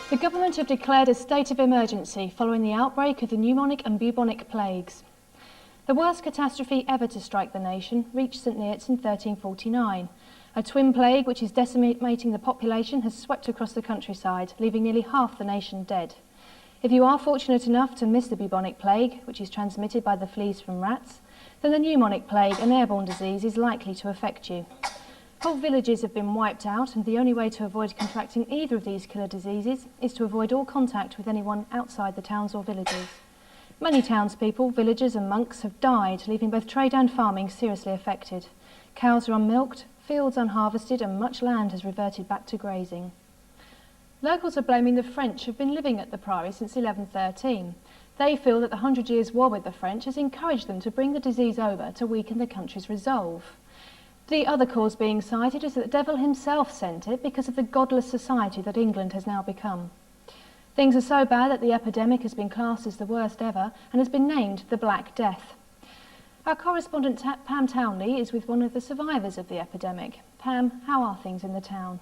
The government have declared a state of emergency following the outbreak of the pneumonic and bubonic plagues. The worst catastrophe ever to strike the nation reached St Neots in 1349. A twin plague which is decimating the population has swept across the countryside, leaving nearly half the nation dead. If you are fortunate enough to miss the bubonic plague, which is transmitted by the fleas from rats, then the pneumonic plague, an airborne disease, is likely to affect you. Whole villages have been wiped out, and the only way to avoid contracting either of these killer diseases is to avoid all contact with anyone outside the towns or villages. Many townspeople, villagers and monks have died, leaving both trade and farming seriously affected. Cows are unmilked, fields unharvested, and much land has reverted back to grazing. Locals are blaming the French who've been living at the Priory since 1113. They feel that the 100 Years' War with the French has encouraged them to bring the disease over to weaken the country's resolve. The other cause being cited is that the devil himself sent it because of the godless society that England has now become. Things are so bad that the epidemic has been classed as the worst ever and has been named the Black Death. Our correspondent Pam Townley is with one of the survivors of the epidemic. Pam, how are things in the town?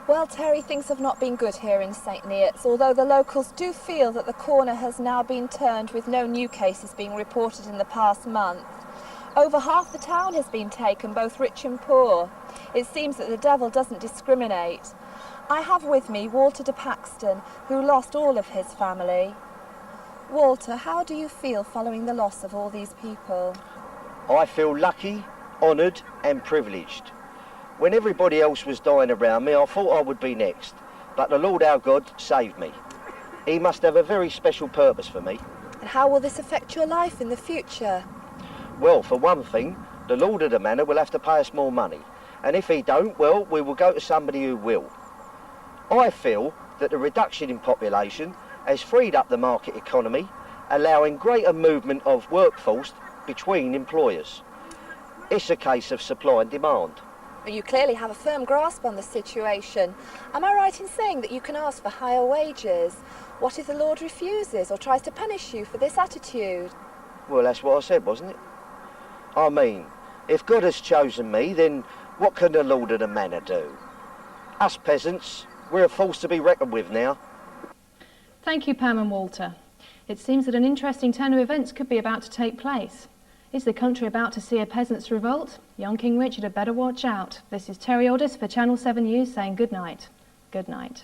Well, Terry, things have not been good here in St Neots, although the locals do feel that the corner has now been turned with no new cases being reported in the past month. Over half the town has been taken, both rich and poor. It seems that the devil doesn't discriminate. I have with me Walter de Paxton, who lost all of his family. Walter, how do you feel following the loss of all these people? I feel lucky, honoured and privileged. When everybody else was dying around me, I thought I would be next. But the Lord our God saved me. He must have a very special purpose for me. And how will this affect your life in the future? Well, for one thing, the Lord of the Manor will have to pay us more money. And if he don't, well, we will go to somebody who will. I feel that the reduction in population has freed up the market economy, allowing greater movement of workforce between employers. It's a case of supply and demand. You clearly have a firm grasp on the situation. Am I right in saying that you can ask for higher wages? What if the Lord refuses or tries to punish you for this attitude? Well, that's what I said, wasn't it? I mean, if God has chosen me, then what can the Lord of the Manor do? Us peasants, we're a force to be reckoned with now. Thank you, Pam and Walter. It seems that an interesting turn of events could be about to take place. Is the country about to see a peasants' revolt? Young King Richard had better watch out. This is Terry Aldis for Channel 7 News saying good night. Good night.